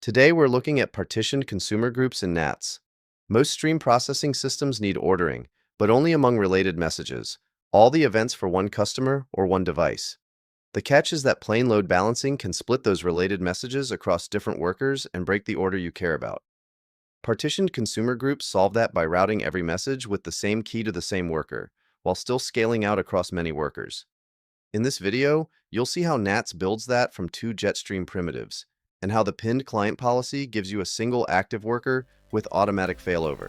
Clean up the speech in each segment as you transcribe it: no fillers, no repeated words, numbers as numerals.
Today we're looking at partitioned consumer groups in NATS. Most stream processing systems need ordering, but only among related messages, all the events for one customer or one device. The catch is that plain load balancing can split those related messages across different workers and break the order you care about. Partitioned consumer groups solve that by routing every message with the same key to the same worker, while still scaling out across many workers. In this video, you'll see how NATS builds that from two JetStream primitives, and how the pinned client policy gives you a single active worker with automatic failover.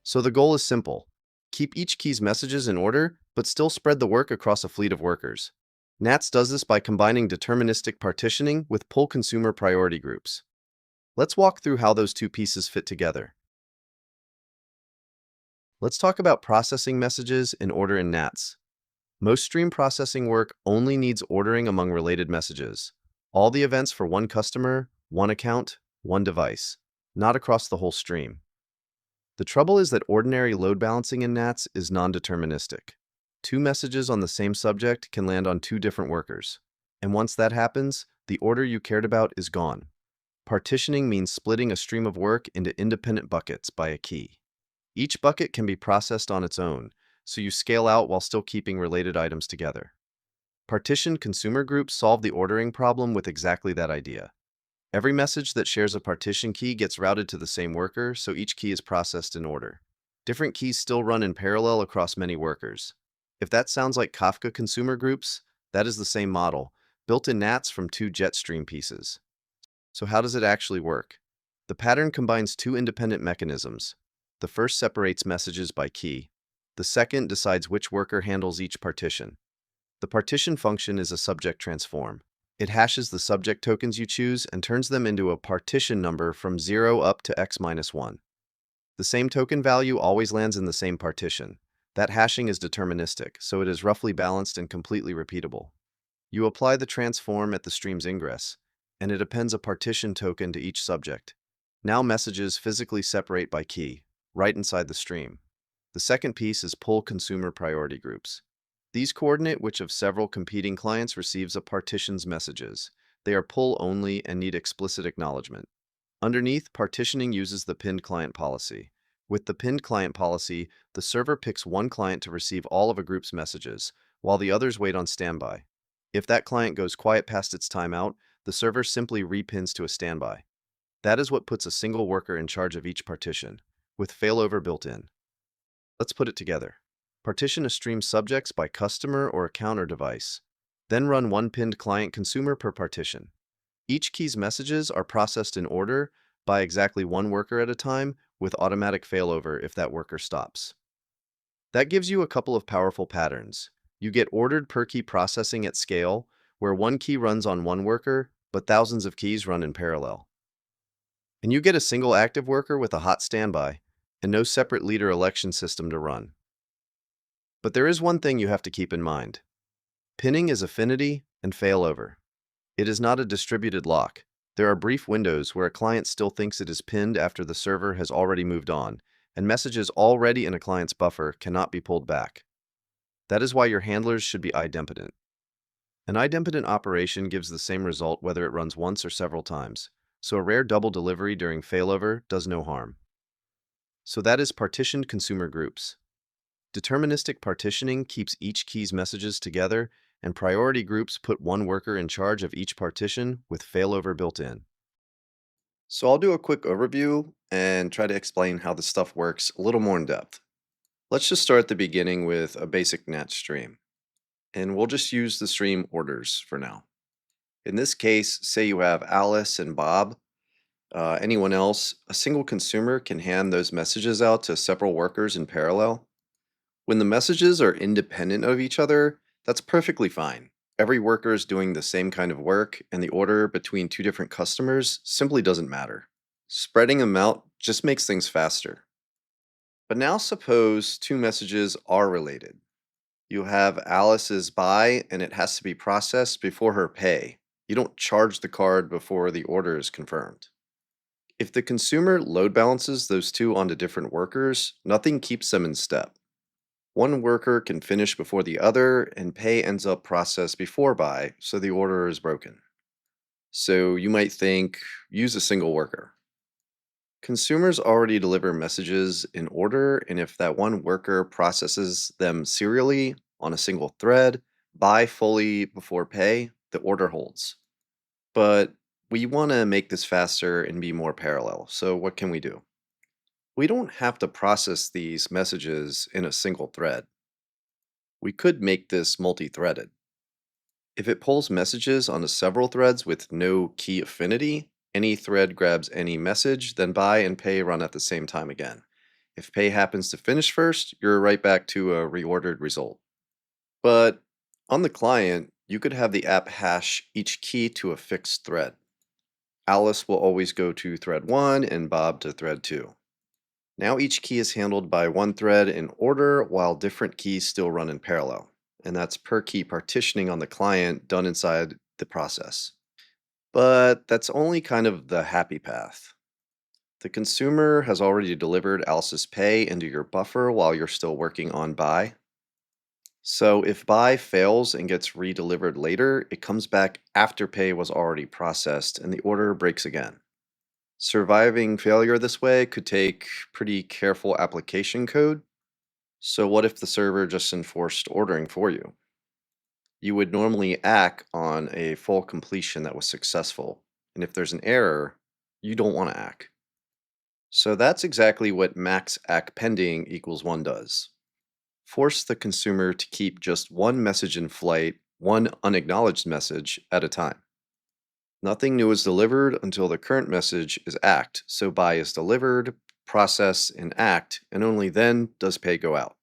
So the goal is simple. Keep each key's messages in order, but still spread the work across a fleet of workers. NATS does this by combining deterministic partitioning with pull consumer priority groups. Let's walk through how those two pieces fit together. Let's talk about processing messages in order in NATS. Most stream processing work only needs ordering among related messages. All the events for one customer, one account, one device, not across the whole stream. The trouble is that ordinary load balancing in NATS is non-deterministic. Two messages on the same subject can land on two different workers. And once that happens, the order you cared about is gone. Partitioning means splitting a stream of work into independent buckets by a key. Each bucket can be processed on its own, so you scale out while still keeping related items together. Partitioned consumer groups solve the ordering problem with exactly that idea. Every message that shares a partition key gets routed to the same worker, so each key is processed in order. Different keys still run in parallel across many workers. If that sounds like Kafka consumer groups, that is the same model, built in NATS from two JetStream pieces. So how does it actually work? The pattern combines two independent mechanisms. The first separates messages by key. The second decides which worker handles each partition. The partition function is a subject transform. It hashes the subject tokens you choose and turns them into a partition number from 0 up to x minus 1. The same token value always lands in the same partition. That hashing is deterministic, so it is roughly balanced and completely repeatable. You apply the transform at the stream's ingress, and it appends a partition token to each subject. Now messages physically separate by key, right inside the stream. The second piece is pull consumer priority groups. These coordinate which of several competing clients receives a partition's messages. They are pull only and need explicit acknowledgement. Underneath, partitioning uses the pinned client policy. With the pinned client policy, the server picks one client to receive all of a group's messages, while the others wait on standby. If that client goes quiet past its timeout, the server simply repins to a standby. That is what puts a single worker in charge of each partition, with failover built in. Let's put it together. Partition a stream's subjects by customer or account or device. Then run one pinned client consumer per partition. Each key's messages are processed in order by exactly one worker at a time, with automatic failover if that worker stops. That gives you a couple of powerful patterns. You get ordered per key processing at scale, where one key runs on one worker, but thousands of keys run in parallel. And you get a single active worker with a hot standby, and no separate leader election system to run. But there is one thing you have to keep in mind. Pinning is affinity and failover. It is not a distributed lock. There are brief windows where a client still thinks it is pinned after the server has already moved on, and messages already in a client's buffer cannot be pulled back. That is why your handlers should be idempotent. An idempotent operation gives the same result whether it runs once or several times, so a rare double delivery during failover does no harm. So that is partitioned consumer groups. Deterministic partitioning keeps each key's messages together, and priority groups put one worker in charge of each partition with failover built in. So I'll do a quick overview and try to explain how this stuff works a little more in depth. Let's just start at the beginning with a basic NAT stream. And we'll just use the stream orders for now. In this case, say you have Alice and Bob. Anyone else, a single consumer can hand those messages out to several workers in parallel. When the messages are independent of each other, that's perfectly fine. Every worker is doing the same kind of work, and the order between two different customers simply doesn't matter. Spreading them out just makes things faster. But now suppose two messages are related. You have Alice's buy, and it has to be processed before her pay. You don't charge the card before the order is confirmed. If the consumer load balances those two onto different workers, nothing keeps them in step. One worker can finish before the other, and pay ends up processed before buy, so the order is broken. So you might think, use a single worker. Consumers already deliver messages in order, and if that one worker processes them serially on a single thread, buy fully before pay, the order holds. But we want to make this faster and be more parallel. So what can we do? We don't have to process these messages in a single thread. We could make this multi-threaded. If it pulls messages onto several threads with no key affinity, any thread grabs any message, then buy and pay run at the same time again. If pay happens to finish first, you're right back to a reordered result. But on the client, you could have the app hash each key to a fixed thread. Alice will always go to thread 1 and Bob to thread 2. Now each key is handled by one thread in order while different keys still run in parallel. And that's per key partitioning on the client done inside the process. But that's only kind of the happy path. The consumer has already delivered Alice's pay into your buffer while you're still working on buy. So if buy fails and gets redelivered later, it comes back after pay was already processed and the order breaks again. Surviving failure this way could take pretty careful application code. So, what if the server just enforced ordering for you? You would normally act on a full completion that was successful. And if there's an error, you don't want to act. So, that's exactly what max act pending equals 1 does. Force the consumer to keep just one message in flight, one unacknowledged message at a time. Nothing new is delivered until the current message is act. So buy is delivered, process, and act, and only then does pay go out.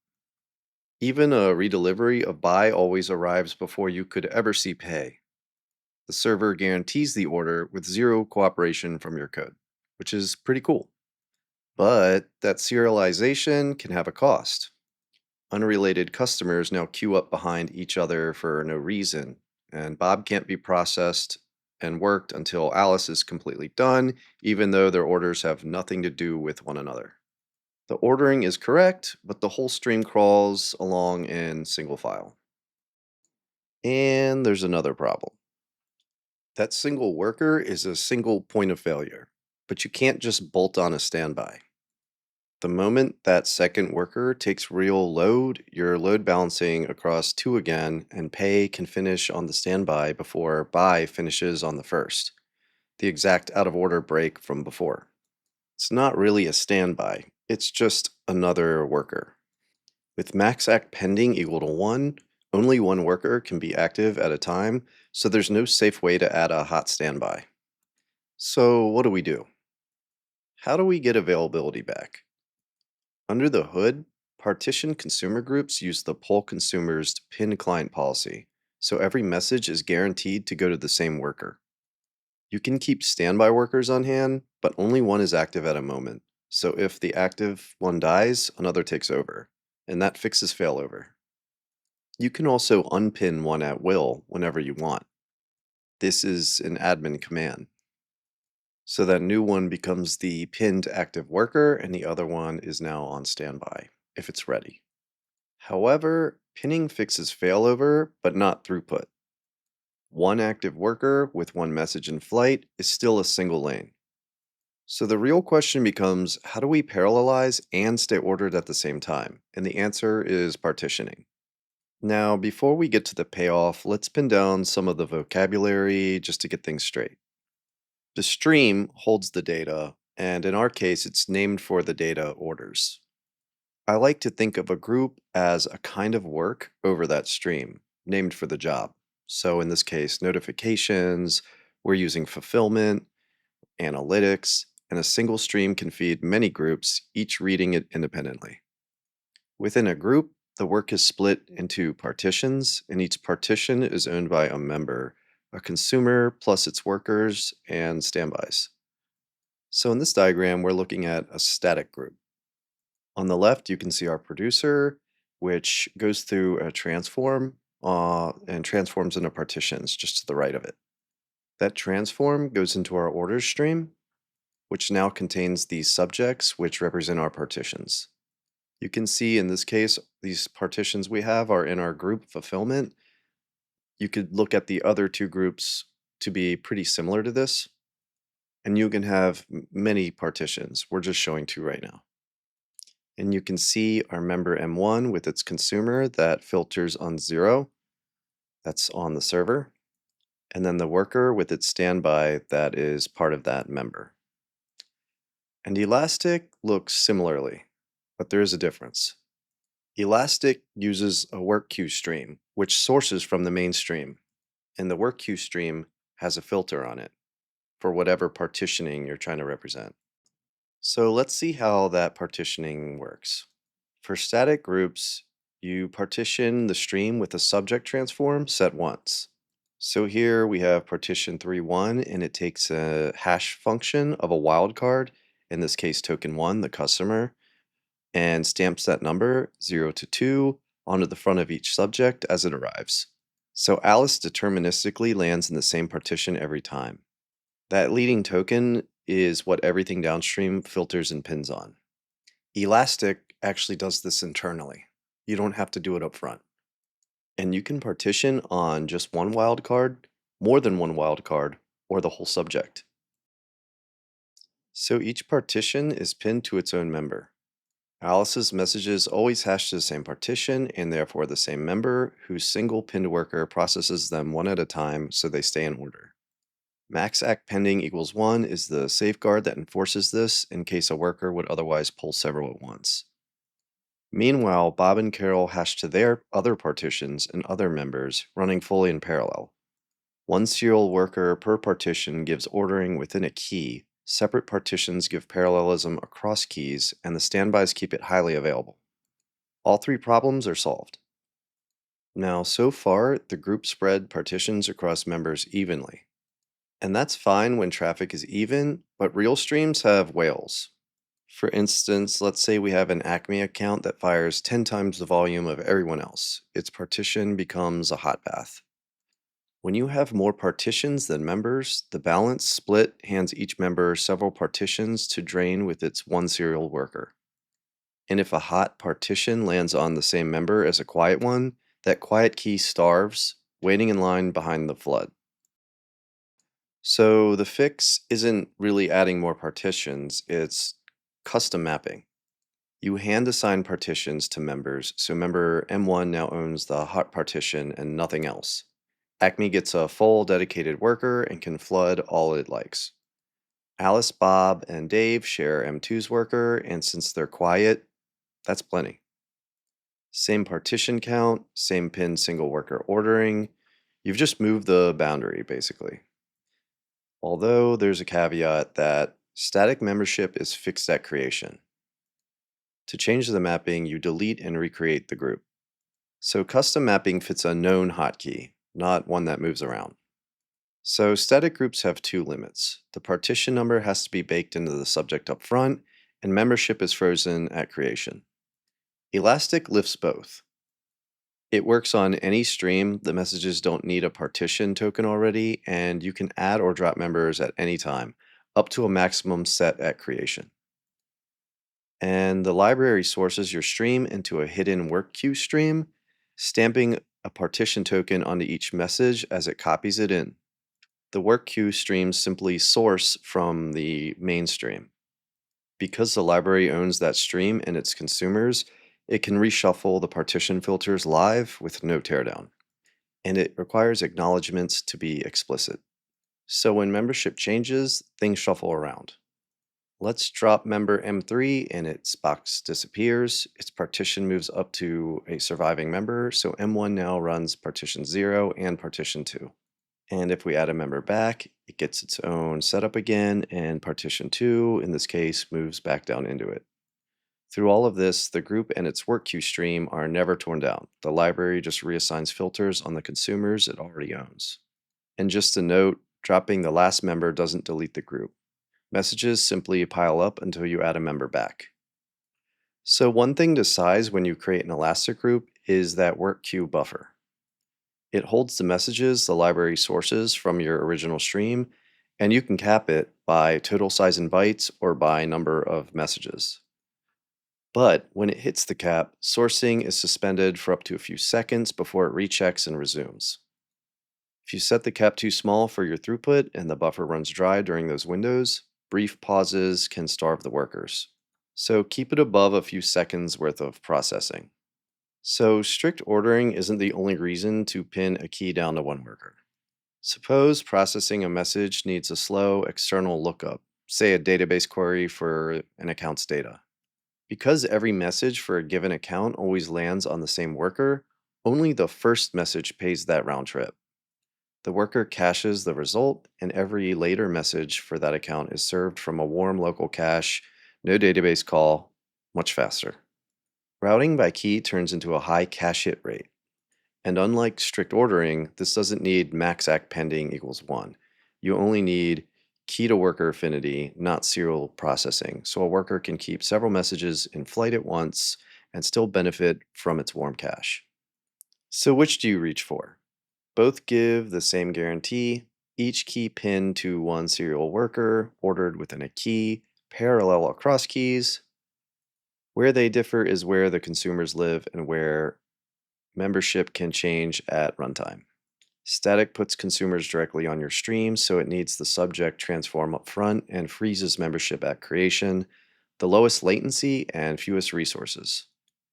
Even a redelivery of buy always arrives before you could ever see pay. The server guarantees the order with zero cooperation from your code, which is pretty cool. But that serialization can have a cost. Unrelated customers now queue up behind each other for no reason, and Bob can't be processed and worked until Alice is completely done, even though their orders have nothing to do with one another. The ordering is correct, but the whole stream crawls along in single file. And there's another problem. That single worker is a single point of failure, but you can't just bolt on a standby. The moment that second worker takes real load, you're load balancing across two again, and pay can finish on the standby before buy finishes on the first, the exact out of order break from before. It's not really a standby, it's just another worker. With max act pending equal to 1, only one worker can be active at a time, so there's no safe way to add a hot standby. So, what do we do? How do we get availability back? Under the hood, partition consumer groups use the poll consumers to pin client policy, so every message is guaranteed to go to the same worker. You can keep standby workers on hand, but only one is active at a moment. So if the active one dies, another takes over, and that fixes failover. You can also unpin one at will whenever you want. This is an admin command. So that new one becomes the pinned active worker and the other one is now on standby if it's ready. However, pinning fixes failover but not throughput. One active worker with one message in flight is still a single lane. So the real question becomes, how do we parallelize and stay ordered at the same time? And the answer is partitioning. Now, before we get to the payoff, let's pin down some of the vocabulary just to get things straight. The stream holds the data, and in our case, it's named for the data orders. I like to think of a group as a kind of work over that stream, named for the job. So in this case, notifications, we're using fulfillment, analytics, and a single stream can feed many groups, each reading it independently. Within a group, the work is split into partitions, and each partition is owned by a member, a consumer plus its workers and standbys. So in this diagram, we're looking at a static group. On the left, you can see our producer, which goes through a transform and transforms into partitions just to the right of it. That transform goes into our orders stream, which now contains these subjects, which represent our partitions. You can see in this case, these partitions we have are in our group fulfillment. You could look at the other two groups to be pretty similar to this, and you can have many partitions. We're just showing two right now. And you can see our member M1 with its consumer that filters on 0. That's on the server. And then the worker with its standby that is part of that member. And Elastic looks similarly, but there is a difference. Elastic uses a work queue stream, which sources from the main stream, and the work queue stream has a filter on it for whatever partitioning you're trying to represent. So let's see how that partitioning works. For static groups, you partition the stream with a subject transform set once. So here we have partition 3.1, and it takes a hash function of a wildcard, in this case token 1, the customer, and stamps that number 0 to 2 onto the front of each subject as it arrives. So Alice deterministically lands in the same partition every time. That leading token is what everything downstream filters and pins on. Elastic actually does this internally. You don't have to do it up front. And you can partition on just one wildcard, more than one wildcard, or the whole subject. So each partition is pinned to its own member. Alice's messages always hash to the same partition and therefore the same member, whose single pinned worker processes them one at a time so they stay in order. Max act pending equals 1 is the safeguard that enforces this in case a worker would otherwise pull several at once. Meanwhile, Bob and Carol hash to their other partitions and other members, running fully in parallel. One serial worker per partition gives ordering within a key. Separate partitions give parallelism across keys, and the standbys keep it highly available. All three problems are solved. Now, so far, the group spread partitions across members evenly. And that's fine when traffic is even, but real streams have whales. For instance, let's say we have an Acme account that fires 10 times the volume of everyone else. Its partition becomes a hot bath. When you have more partitions than members, the balance split hands each member several partitions to drain with its one serial worker. And if a hot partition lands on the same member as a quiet one, that quiet key starves, waiting in line behind the flood. So the fix isn't really adding more partitions, it's custom mapping. You hand assign partitions to members, so member M1 now owns the hot partition and nothing else. Acme gets a full dedicated worker and can flood all it likes. Alice, Bob, and Dave share M2's worker, and since they're quiet, that's plenty. Same partition count, same pin single worker ordering. You've just moved the boundary, basically. Although there's a caveat that static membership is fixed at creation. To change the mapping, you delete and recreate the group. So custom mapping fits a known hotkey, not one that moves around. So static groups have two limits. The partition number has to be baked into the subject up front, and membership is frozen at creation. Elastic lifts both. It works on any stream. The messages don't need a partition token already, and you can add or drop members at any time, up to a maximum set at creation. And the library sources your stream into a hidden work queue stream, stamping a partition token onto each message as it copies it in. The work queue streams simply source from the main stream. Because the library owns that stream and its consumers, it can reshuffle the partition filters live with no teardown. And it requires acknowledgements to be explicit. So when membership changes, things shuffle around. Let's drop member M3 and its box disappears. Its partition moves up to a surviving member, so M1 now runs partition 0 and partition 2. And if we add a member back, it gets its own setup again, and partition 2, in this case, moves back down into it. Through all of this, the group and its work queue stream are never torn down. The library just reassigns filters on the consumers it already owns. And just a note, dropping the last member doesn't delete the group. Messages simply pile up until you add a member back. So one thing to size when you create an elastic group is that work queue buffer. It holds the messages the library sources from your original stream, and you can cap it by total size in bytes or by number of messages. But when it hits the cap, sourcing is suspended for up to a few seconds before it rechecks and resumes. If you set the cap too small for your throughput and the buffer runs dry during those windows, brief pauses can starve the workers. So keep it above a few seconds worth of processing. So strict ordering isn't the only reason to pin a key down to one worker. Suppose processing a message needs a slow external lookup, say a database query for an account's data. Because every message for a given account always lands on the same worker, only the first message pays that round trip. The worker caches the result, and every later message for that account is served from a warm local cache, no database call, much faster. Routing by key turns into a high cache hit rate. And unlike strict ordering, this doesn't need max act pending equals 1. You only need key to worker affinity, not serial processing, so a worker can keep several messages in flight at once and still benefit from its warm cache. So which do you reach for? Both give the same guarantee, each key pinned to one serial worker, ordered within a key, parallel across keys. Where they differ is where the consumers live and where membership can change at runtime. Static puts consumers directly on your stream, so it needs the subject transform up front and freezes membership at creation, the lowest latency and fewest resources.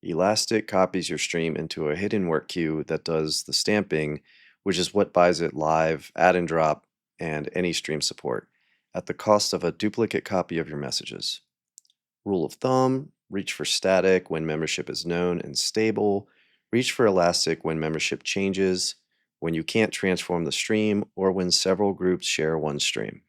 Elastic copies your stream into a hidden work queue that does the stamping, which is what buys it live, add and drop, and any stream support, at the cost of a duplicate copy of your messages. Rule of thumb, reach for static when membership is known and stable, reach for elastic when membership changes, when you can't transform the stream, or when several groups share one stream.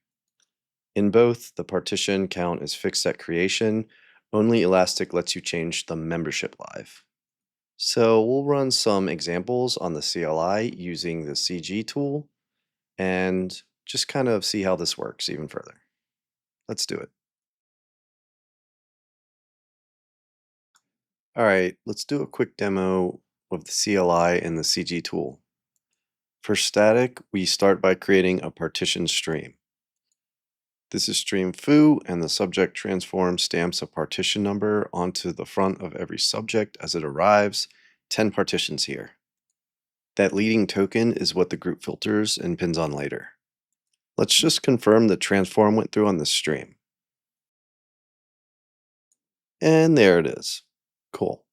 In both, the partition count is fixed at creation, only elastic lets you change the membership live. So we'll run some examples on the CLI using the CG tool and just kind of see how this works even further. Let's do it. All right, let's do a quick demo of the CLI and the CG tool. For static, we start by creating a partition stream. This is stream foo, and the subject transform stamps a partition number onto the front of every subject as it arrives, 10 partitions here. That leading token is what the group filters and pins on later. Let's just confirm the transform went through on this stream. And there it is. Cool.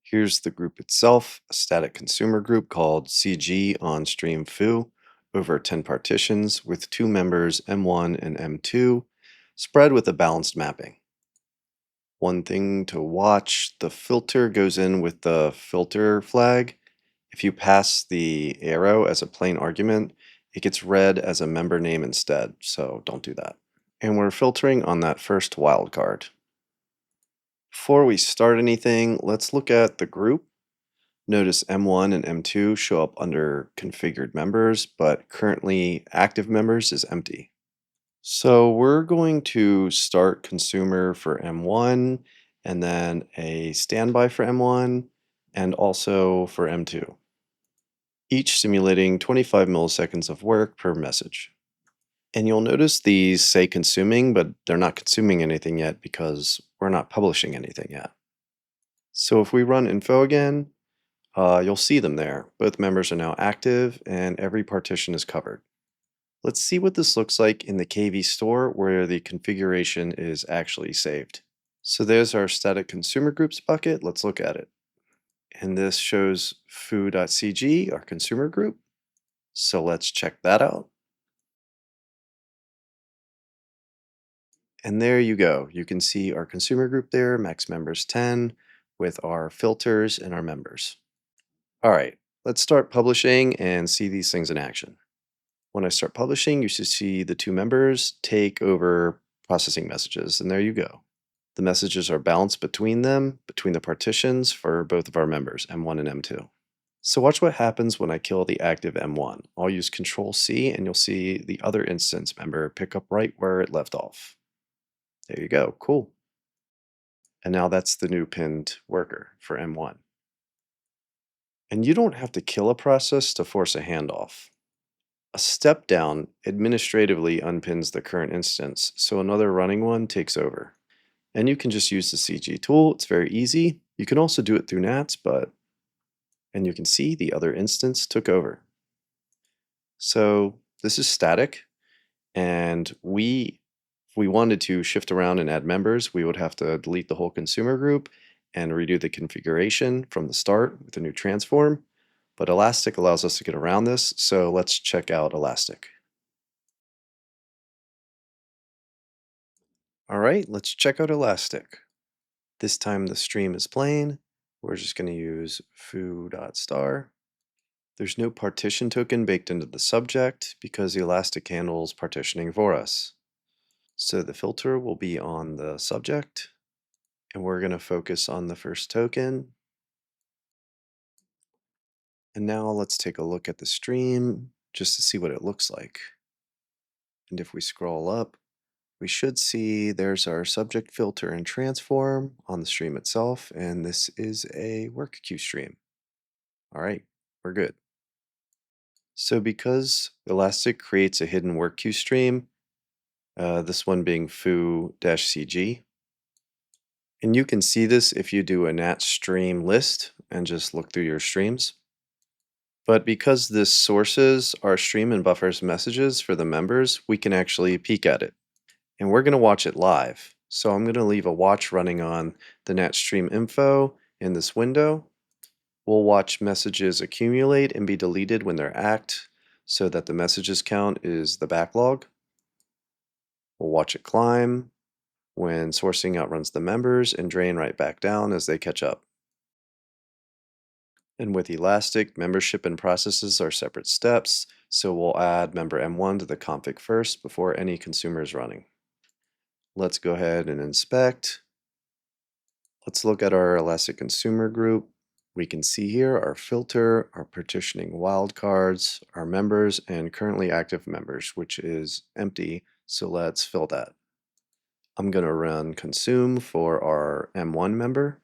Here's the group itself, a static consumer group called CG on stream foo, over 10 partitions with two members M1 and M2, spread with a balanced mapping. One thing to watch, the filter goes in with the filter flag. If you pass the arrow as a plain argument, it gets read as a member name instead, so don't do that. And we're filtering on that first wildcard. Before we start anything, let's look at the group. Notice M1 and M2 show up under configured members, but currently active members is empty. So we're going to start consumer for M1 and then a standby for M1 and also for M2, each simulating 25 milliseconds of work per message. And you'll notice these say consuming, but they're not consuming anything yet because we're not publishing anything yet. So if we run info again, you'll see them there. Both members are now active and every partition is covered. Let's see what this looks like in the KV store where the configuration is actually saved. So there's our static consumer groups bucket. Let's look at it. And this shows foo.cg, our consumer group. So let's check that out. And there you go. You can see our consumer group there, max members 10, with our filters and our members. All right, let's start publishing and see these things in action. When I start publishing, you should see the two members take over processing messages, and there you go. The messages are balanced between them, between the partitions for both of our members, M1 and M2. So watch what happens when I kill the active M1. I'll use Control-C, and you'll see the other instance member pick up right where it left off. There you go, cool. And now that's the new pinned worker for M1. And you don't have to kill a process to force a handoff. A step down administratively unpins the current instance, so another running one takes over. And you can just use the CG tool. It's very easy. You can also do it through NATS, and you can see the other instance took over. So this is static, and if we wanted to shift around and add members, we would have to delete the whole consumer group and redo the configuration from the start with a new transform. But Elastic allows us to get around this, so let's check out Elastic. All right, let's check out Elastic. This time the stream is plain. We're just going to use foo.star. There's no partition token baked into the subject because the Elastic handles partitioning for us. So the filter will be on the subject, and we're going to focus on the first token. And now let's take a look at the stream just to see what it looks like. And if we scroll up, we should see there's our subject filter and transform on the stream itself, and this is a work queue stream. All right, we're good. So because Elastic creates a hidden work queue stream, this one being foo-cg, and you can see this if you do a NATS stream list and just look through your streams. But because this sources our stream and buffers messages for the members, we can actually peek at it. And we're going to watch it live. So I'm going to leave a watch running on the NATS stream info in this window. We'll watch messages accumulate and be deleted when they're act so that the messages count is the backlog. We'll watch it climb when sourcing outruns the members and drain right back down as they catch up. And with Elastic, membership and processes are separate steps, so we'll add member M1 to the config first before any consumer is running. Let's go ahead and inspect. Let's look at our Elastic consumer group. We can see here our filter, our partitioning wildcards, our members, and currently active members, which is empty, so let's fill that. I'm going to run consume for our M1 member,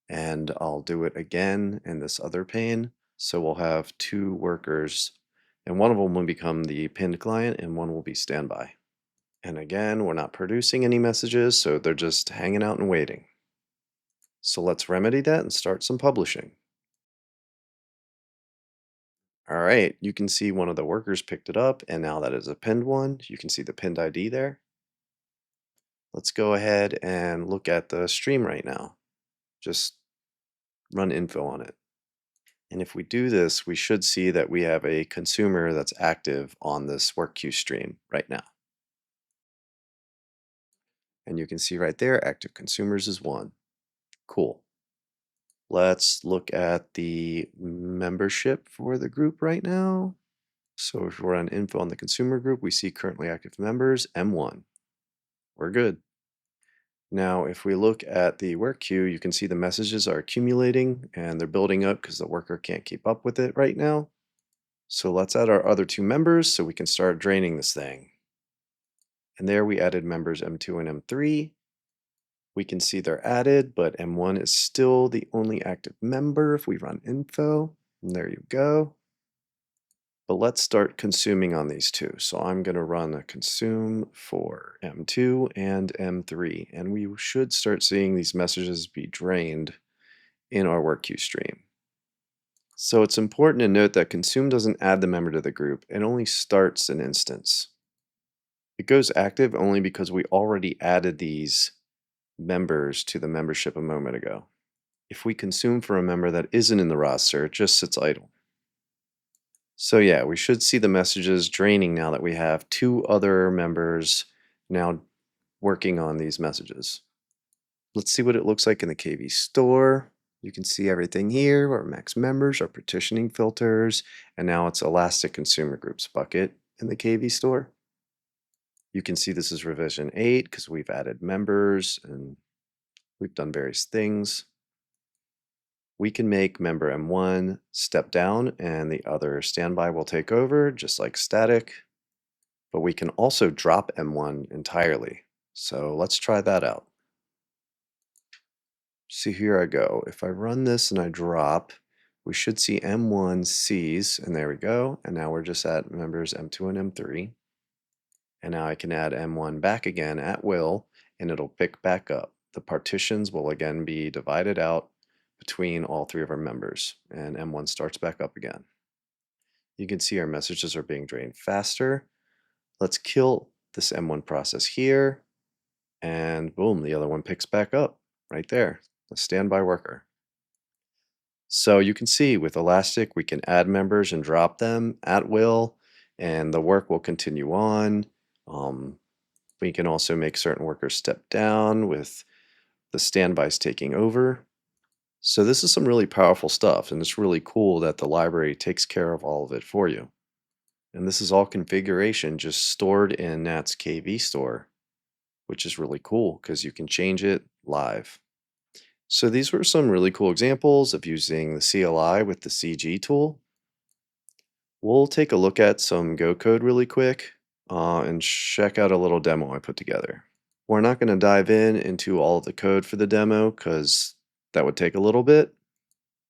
and I'll do it again in this other pane. So we'll have two workers, and one of them will become the pinned client and one will be standby. And again, we're not producing any messages, so they're just hanging out and waiting. So let's remedy that and start some publishing. All right, you can see one of the workers picked it up, and now that is a pinned one. You can see the pinned ID there. Let's go ahead and look at the stream right now. Just run info on it. And if we do this, we should see that we have a consumer that's active on this work queue stream right now. And you can see right there, active consumers is 1. Cool. Let's look at the membership for the group right now. So if we're on info on the consumer group, we see currently active members, M1. We're good. Now, if we look at the work queue, you can see the messages are accumulating and they're building up because the worker can't keep up with it right now. So let's add our other 2 members so we can start draining this thing. And there we added members M2 and M3. We can see they're added, but M1 is still the only active member if we run info. And there you go. But let's start consuming on these 2. So I'm going to run a consume for M2 and M3, and we should start seeing these messages be drained in our work queue stream. So it's important to note that consume doesn't add the member to the group, it only starts an instance. It goes active only because we already added these members to the membership a moment ago. If we consume for a member that isn't in the roster, it just sits idle. So yeah, we should see the messages draining now that we have 2 other members now working on these messages. Let's see what it looks like in the KV store. You can see everything here, our max members, our partitioning filters, and now it's Elastic Consumer Groups bucket in the KV store. You can see this is revision 8 because we've added members and we've done various things. We can make member M1 step down and the other standby will take over, just like static. But we can also drop M1 entirely. So let's try that out. See, here I go. If I run this and I drop, we should see M1 cease, and there we go. And now we're just at members M2 and M3. And now I can add M1 back again at will, and it'll pick back up. The partitions will again be divided out between all three of our members, and M1 starts back up again. You can see our messages are being drained faster. Let's kill this M1 process here, and boom, the other one picks back up right there, the standby worker. So you can see with Elastic, we can add members and drop them at will, and the work will continue on. Um, we can also make certain workers step down with the standbys taking over. So this is some really powerful stuff, and it's really cool that the library takes care of all of it for you. And this is all configuration just stored in NATS KV store, which is really cool because you can change it live. So these were some really cool examples of using the CLI with the CG tool. We'll take a look at some Go code really quick and check out a little demo I put together. We're not going to dive into all of the code for the demo because that would take a little bit,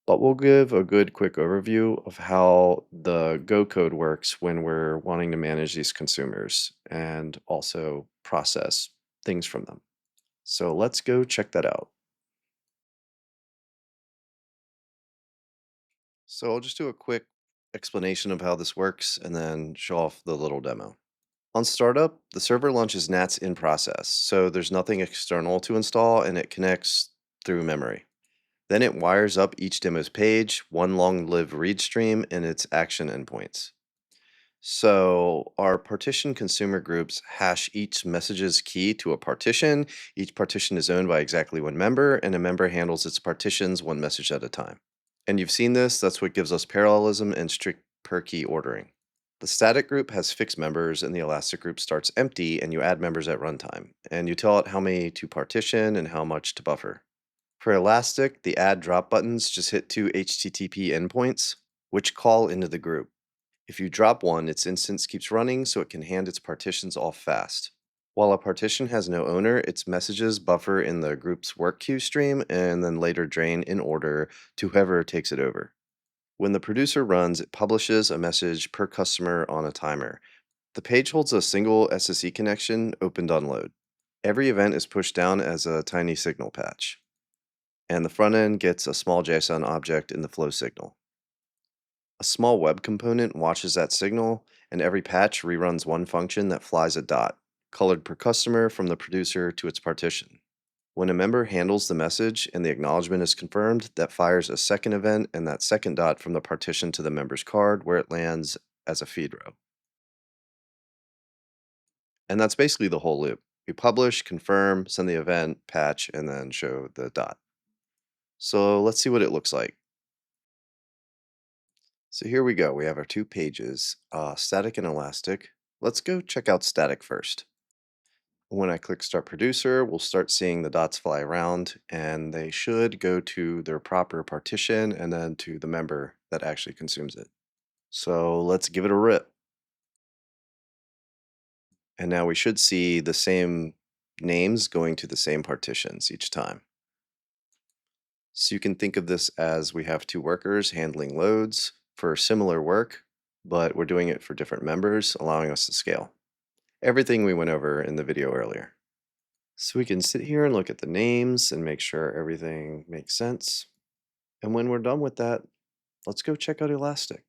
but we'll give a good quick overview of how the Go code works when we're wanting to manage these consumers and also process things from them. So let's go check that out. So I'll just do a quick explanation of how this works and then show off the little demo. On startup, the server launches NATS in process, so there's nothing external to install and it connects through memory. Then it wires up each demo's page, one long-lived read stream, and its action endpoints. So our partition consumer groups hash each message's key to a partition. Each partition is owned by exactly one member, and a member handles its partitions one message at a time. And you've seen this, that's what gives us parallelism and strict per key ordering. The static group has fixed members, and the elastic group starts empty, and you add members at runtime. And you tell it how many to partition and how much to buffer. For Elastic, the add drop buttons just hit two HTTP endpoints, which call into the group. If you drop one, its instance keeps running so it can hand its partitions off fast. While a partition has no owner, its messages buffer in the group's work queue stream and then later drain in order to whoever takes it over. When the producer runs, it publishes a message per customer on a timer. The page holds a single SSE connection opened on load. Every event is pushed down as a tiny signal patch, and the front end gets a small JSON object in the flow signal. A small web component watches that signal, and every patch reruns one function that flies a dot, colored per customer from the producer to its partition. When a member handles the message and the acknowledgement is confirmed, that fires a second event and that second dot from the partition to the member's card where it lands as a feed row. And that's basically the whole loop. We publish, confirm, send the event, patch, and then show the dot. So let's see what it looks like. So here we go. We have our two pages, static and elastic. Let's go check out static first. When I click Start Producer, we'll start seeing the dots fly around, and they should go to their proper partition and then to the member that actually consumes it. So let's give it a rip. And now we should see the same names going to the same partitions each time. So you can think of this as we have two workers handling loads for similar work, but we're doing it for different members, allowing us to scale. Everything we went over in the video earlier. So we can sit here and look at the names and make sure everything makes sense. And when we're done with that, let's go check out Elastic.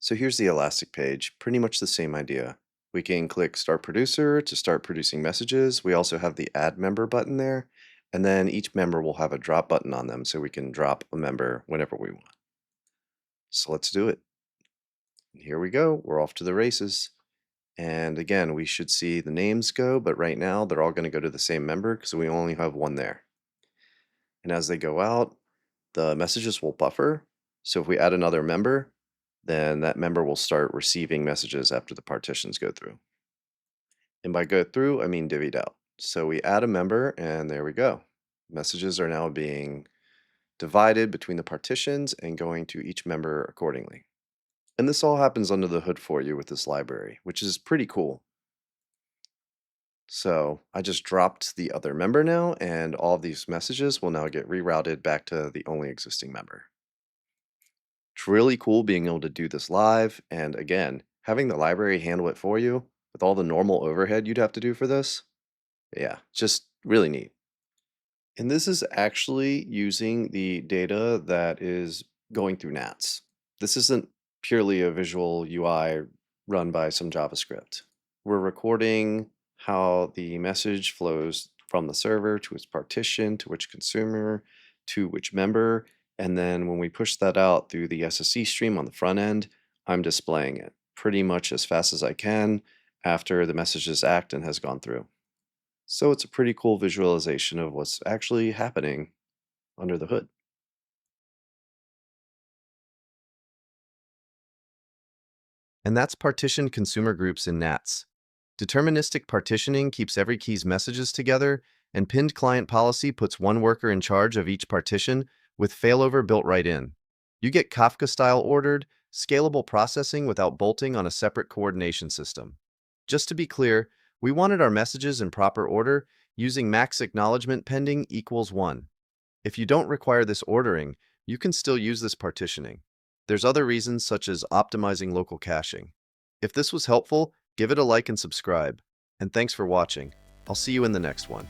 So here's the Elastic page, pretty much the same idea. We can click Start Producer to start producing messages. We also have the Add Member button there, and then each member will have a drop button on them so we can drop a member whenever we want. So let's do it. And here we go, we're off to the races. And again, we should see the names go, but right now they're all going to go to the same member because we only have one there. And as they go out, the messages will buffer. So if we add another member, then that member will start receiving messages after the partitions go through. And by go through, I mean divvied out. So we add a member and there we go. Messages are now being divided between the partitions and going to each member accordingly. And this all happens under the hood for you with this library, which is pretty cool. So I just dropped the other member now, and all of these messages will now get rerouted back to the only existing member. It's really cool being able to do this live, and again, having the library handle it for you with all the normal overhead you'd have to do for this, Yeah, just really neat. And this is actually using the data that is going through NATS. This isn't purely a visual UI run by some JavaScript. We're recording how the message flows from the server to its partition, to which consumer, to which member. And then when we push that out through the SSE stream on the front end, I'm displaying it pretty much as fast as I can after the message is act and has gone through. So it's a pretty cool visualization of what's actually happening under the hood. And that's partitioned consumer groups in NATS. Deterministic partitioning keeps every key's messages together, and pinned client policy puts one worker in charge of each partition with failover built right in. You get Kafka-style ordered, scalable processing without bolting on a separate coordination system. Just to be clear, we wanted our messages in proper order using max acknowledgement pending equals 1. If you don't require this ordering, you can still use this partitioning. There's other reasons such as optimizing local caching. If this was helpful, give it a like and subscribe. And thanks for watching. I'll see you in the next one.